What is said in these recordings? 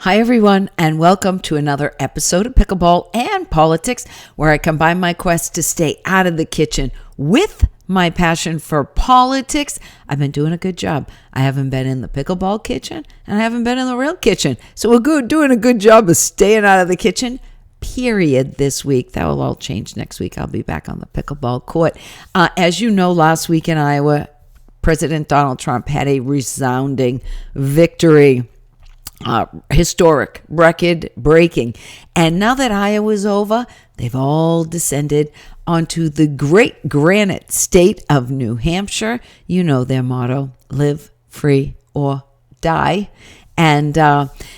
Hi, everyone, and welcome to another episode of Pickleball and Politics, where I combine my quest to stay out of the kitchen with my passion for politics. I've been doing a good job. I haven't been in the pickleball kitchen, and I haven't been in the real kitchen. So we're doing a good job of staying out of the kitchen, period, this week. That will all change next week. I'll be back on the pickleball court. As you know, last week in Iowa, President Donald Trump had a resounding victory. Historic, record-breaking. And now that Iowa's over, they've all descended onto the great granite state of New Hampshire. You know their motto, live free or die. And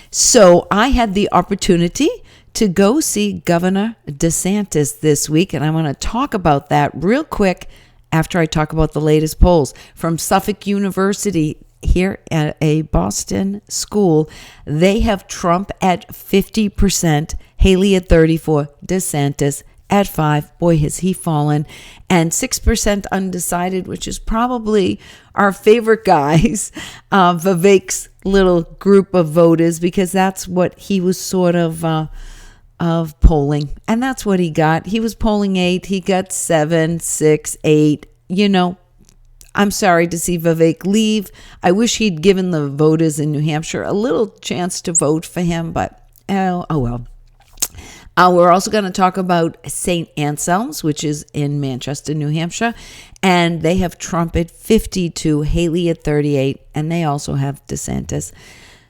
so I had the opportunity to go see Governor DeSantis this week, and I want to talk about that real quick after I talk about the latest polls. From Suffolk University, here at a Boston school, they have Trump at 50%, Haley at 34%, DeSantis at 5%. Boy, has he fallen. And 6% undecided, which is probably our favorite guys, Vivek's little group of voters, because that's what he was sort of polling. And that's what he got. He was polling 8. He got 7, 6, 8, I'm sorry to see Vivek leave. I wish he'd given the voters in New Hampshire a little chance to vote for him, but oh well. We're also going to talk about St. Anselm's, which is in Manchester, New Hampshire, and they have Trump at 52%, Haley at 38%, and they also have DeSantis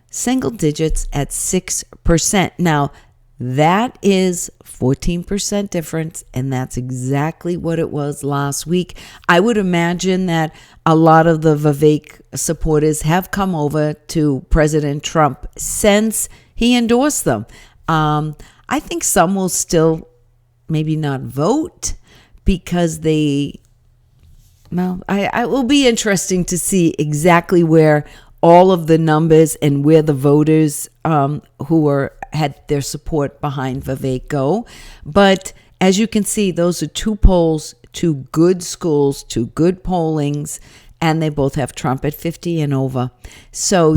single digits at 6%. Now, that is 14% difference, and that's exactly what it was last week. I would imagine that a lot of the Vivek supporters have come over to President Trump since he endorsed them. I think some will still maybe not vote because it will be interesting to see exactly where all of the numbers and where the voters who had their support behind Vivek go. But as you can see, those are two polls, two good schools, two good pollings, and they both have Trump at 50 and over. So,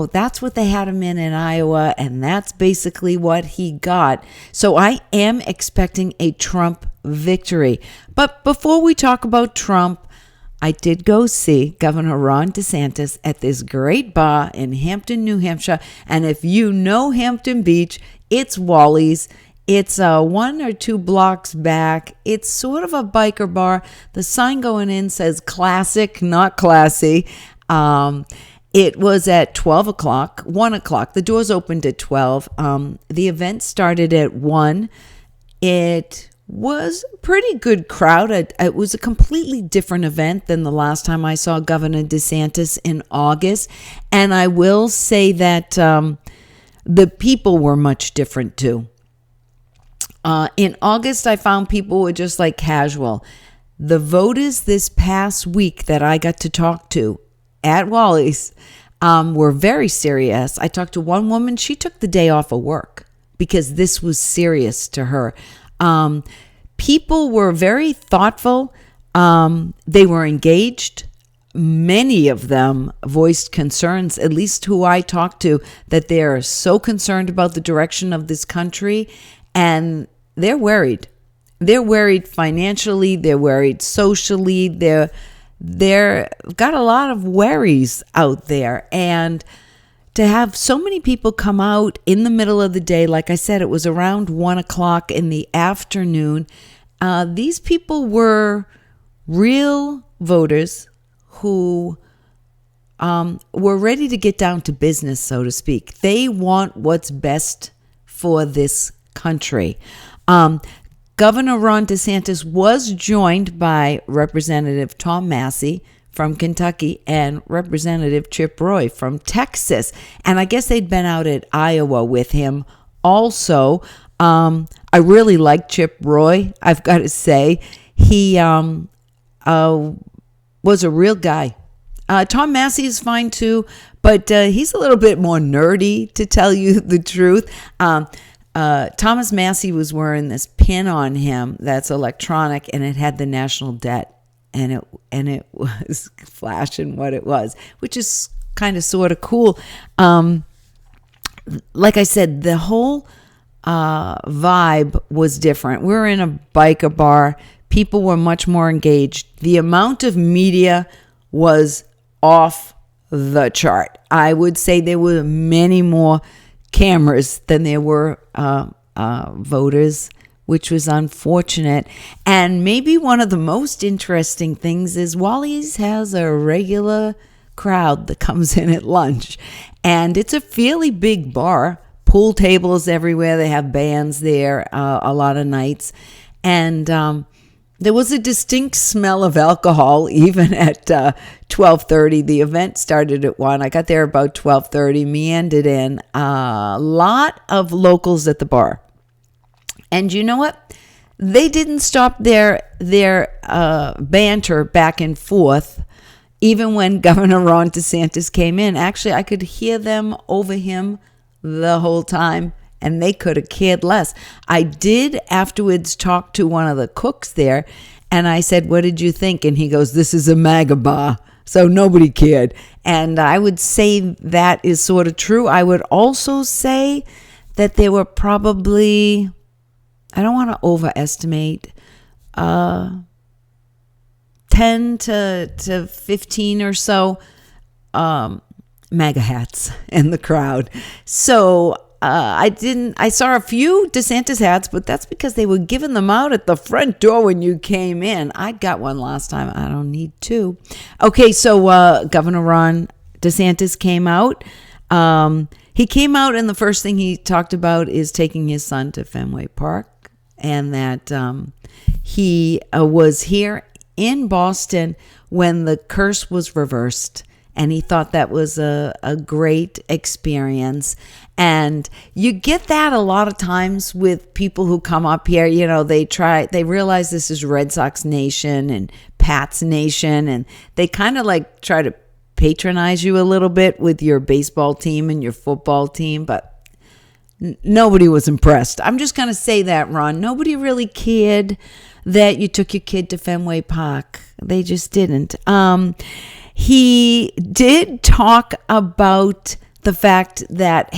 that's what they had him in Iowa, and that's basically what he got. So I am expecting a Trump victory. But before we talk about Trump, I did go see Governor Ron DeSantis at this great bar in Hampton, New Hampshire. And if you know Hampton Beach, it's Wally's. It's 1 or 2 blocks back. It's sort of a biker bar. The sign going in says classic, not classy. It was at 12 o'clock, 1 o'clock. The doors opened at 12. The event started at 1. It was a pretty good crowd. It was a completely different event than the last time I saw Governor DeSantis in August. And I will say that the people were much different too. In August, I found people were just like casual. The voters this past week that I got to talk to at Wally's were very serious. I talked to one woman. She took the day off of work because this was serious to her. People were very thoughtful. They were engaged. Many of them voiced concerns, at least who I talked to, that they're so concerned about the direction of this country, and they're worried. They're worried financially. They're worried socially. They're got a lot of worries out there, and to have so many people come out in the middle of the day, like I said, it was around 1 o'clock in the afternoon. These people were real voters who were ready to get down to business, so to speak. They want what's best for this country. Governor Ron DeSantis was joined by Representative Thomas Massie from Kentucky and Representative Chip Roy from Texas. And I guess they'd been out at Iowa with him also. I really like Chip Roy, I've got to say. He was a real guy. Tom Massie is fine too, but he's a little bit more nerdy, to tell you the truth. Thomas Massie was wearing this pin on him that's electronic, and it had the national debt, and it was flashing what it was, which is kind of sort of cool. like I said, the whole vibe was different. We were in a biker bar. People were much more engaged. The amount of media was off the chart. I would say there were many more cameras than there were voters, which was unfortunate. And maybe one of the most interesting things is Wally's has a regular crowd that comes in at lunch. And it's a fairly big bar. Pool tables everywhere. They have bands there a lot of nights. And there was a distinct smell of alcohol even at 12:30. The event started at 1. I got there about 12:30, meandered in. A lot of locals at the bar. And you know what? They didn't stop their banter back and forth even when Governor Ron DeSantis came in. Actually, I could hear them over him the whole time, and they could have cared less. I did afterwards talk to one of the cooks there, and I said, "What did you think?" And he goes, "This is a MAGA bar, so nobody cared." And I would say that is sort of true. I would also say that there were probably, I don't want to overestimate, 10 to 15 or so MAGA hats in the crowd. So I saw a few DeSantis hats, but that's because they were giving them out at the front door when you came in. I got one last time. I don't need two. Okay, so Governor Ron DeSantis came out. He came out, and the first thing he talked about is taking his son to Fenway Park, and that he was here in Boston when the curse was reversed. And he thought that was a great experience. And you get that a lot of times with people who come up here. You know, they realize this is Red Sox Nation and Pats Nation. And they kind of like try to patronize you a little bit with your baseball team and your football team. But nobody was impressed. I'm just going to say that, Ron. Nobody really cared that you took your kid to Fenway Park. They just didn't. He did talk about the fact that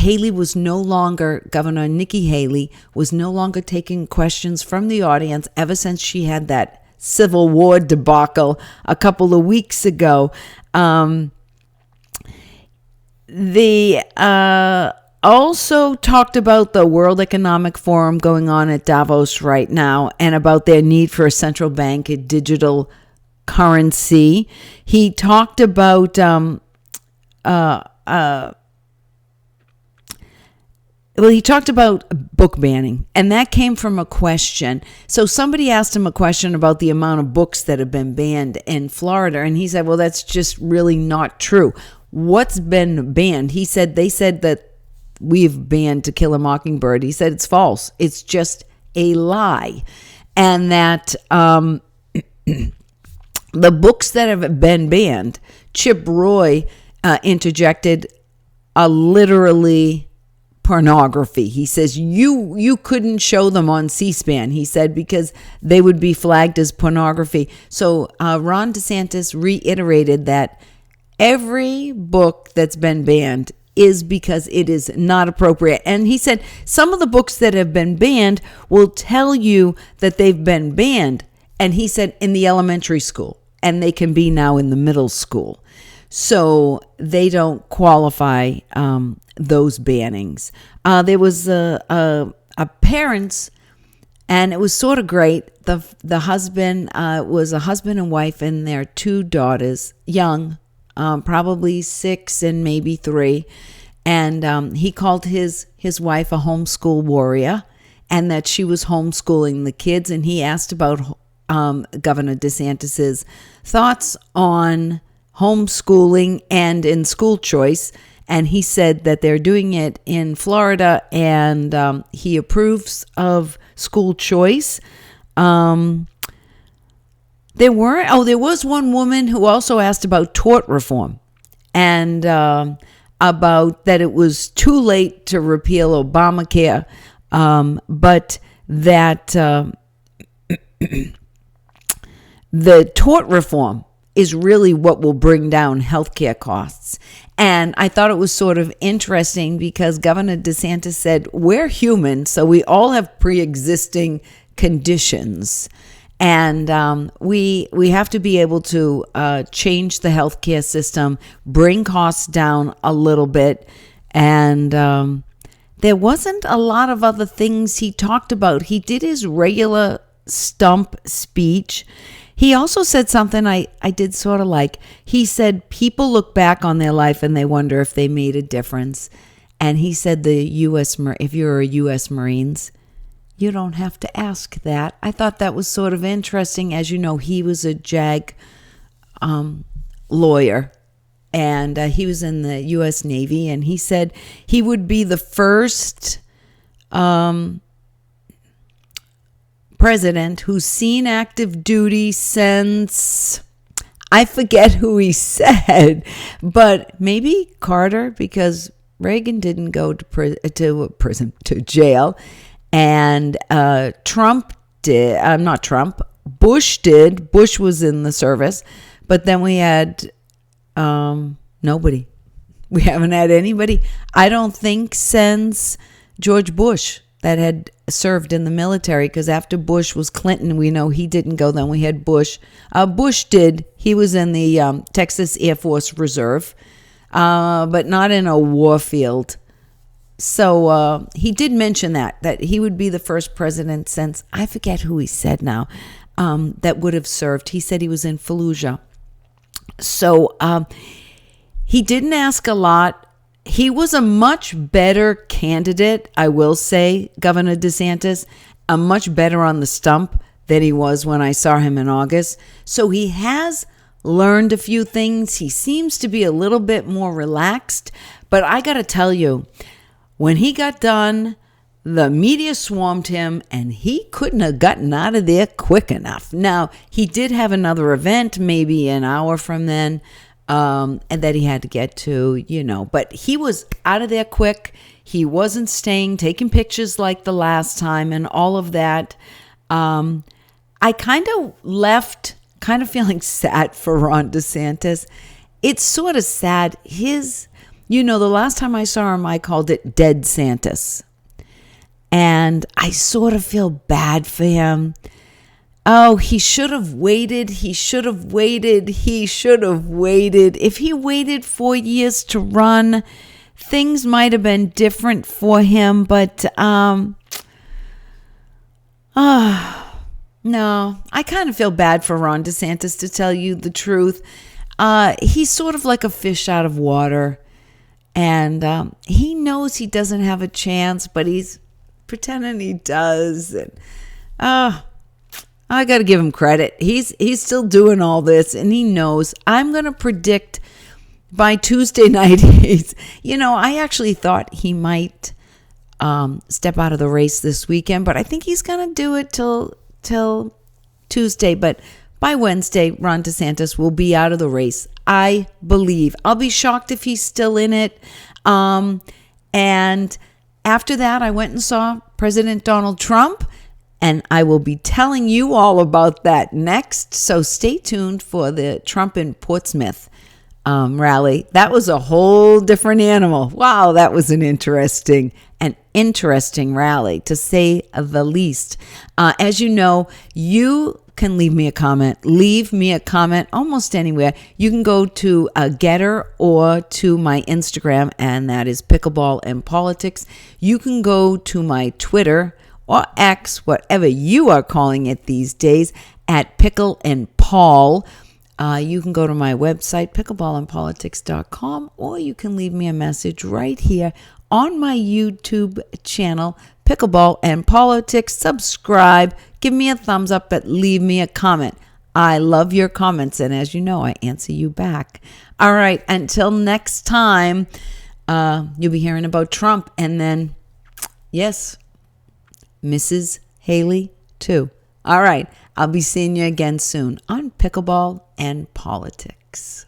Governor Nikki Haley was no longer taking questions from the audience ever since she had that Civil War debacle a couple of weeks ago. They also talked about the World Economic Forum going on at Davos right now and about their need for a central bank, a digital currency. He talked about he talked about book banning, and that came from a question. So somebody asked him a question about the amount of books that have been banned in Florida, and he said, well, that's just really not true. What's been banned? He said, they said that we've banned To Kill a Mockingbird. He said it's false. It's just a lie. And that the books that have been banned, Chip Roy interjected literally pornography. He says you couldn't show them on C-SPAN, he said, because they would be flagged as pornography. So Ron DeSantis reiterated that every book that's been banned is because it is not appropriate. And he said some of the books that have been banned will tell you that they've been banned. And he said in the elementary school, and they can be now in the middle school. So they don't qualify those bannings. There was a parents, and it was sort of great. The husband was a husband and wife and their two daughters, young, probably 6 and maybe 3. And he called his wife a homeschool warrior, and that she was homeschooling the kids. And he asked about Governor DeSantis's thoughts on homeschooling and in school choice. And he said that they're doing it in Florida, and he approves of school choice. There was one woman who also asked about tort reform, and about that it was too late to repeal Obamacare, but that the tort reform is really what will bring down healthcare costs. And I thought it was sort of interesting because Governor DeSantis said, we're human, so we all have pre-existing conditions. And we have to be able to change the healthcare system, bring costs down a little bit. And there wasn't a lot of other things he talked about. He did his regular stump speech. He also said something I did sort of like. He said people look back on their life and they wonder if they made a difference. And he said if you're a U.S. Marines, you don't have to ask that. I thought that was sort of interesting. As you know, he was a JAG lawyer, and he was in the U.S. Navy, and he said he would be the first president who's seen active duty since, I forget who he said, but maybe Carter, because Reagan didn't go to jail, and Trump did. Not Trump. Bush did. Bush was in the service, but then we had nobody. We haven't had anybody, I don't think, since George Bush that had served in the military, because after Bush was Clinton. We know he didn't go. Then we had Bush. Bush did. He was in the Texas Air Force Reserve, but not in a war field. So he did mention that he would be the first president since, I forget who he said now, that would have served. He said he was in Fallujah. So he didn't ask a lot. He was a much better candidate, I will say, Governor DeSantis, much better on the stump than he was when I saw him in August. So he has learned a few things. He seems to be a little bit more relaxed. But I got to tell you, when he got done, the media swarmed him, and he couldn't have gotten out of there quick enough. Now, he did have another event maybe an hour from then, and that he had to get to, but he was out of there quick. He wasn't staying, taking pictures like the last time and all of that. I kind of left feeling sad for Ron DeSantis. It's sort of sad. The last time I saw him, I called it Dead Santis. And I sort of feel bad for him. Oh, he should have waited. He should have waited. He should have waited. If he waited 4 years to run, things might have been different for him. But, no, I kind of feel bad for Ron DeSantis, to tell you the truth. He's sort of like a fish out of water. And he knows he doesn't have a chance, but he's pretending he does. And I got to give him credit. He's still doing all this, and he knows. I'm going to predict by Tuesday night. I actually thought he might step out of the race this weekend, but I think he's going to do it till Tuesday. But by Wednesday, Ron DeSantis will be out of the race, I believe. I'll be shocked if he's still in it. And after that, I went and saw President Donald Trump, and I will be telling you all about that next. So stay tuned for the Trump in Portsmouth rally. That was a whole different animal. Wow, that was an interesting rally, to say the least. As you know, you can leave me a comment almost anywhere. You can go to Getter or to my Instagram, and that is Pickleball and Politics. You can go to my Twitter or X, whatever you are calling it these days, at Pickle and Paul. You can go to my website, pickleballandpolitics.com, or you can leave me a message right here on my YouTube channel, Pickleball and Politics. Subscribe, give me a thumbs up, but leave me a comment. I love your comments, and as you know, I answer you back. All right, until next time, you'll be hearing about Trump, and then, yes, Mrs. Haley too. All right, I'll be seeing you again soon on Pickleball and Politics.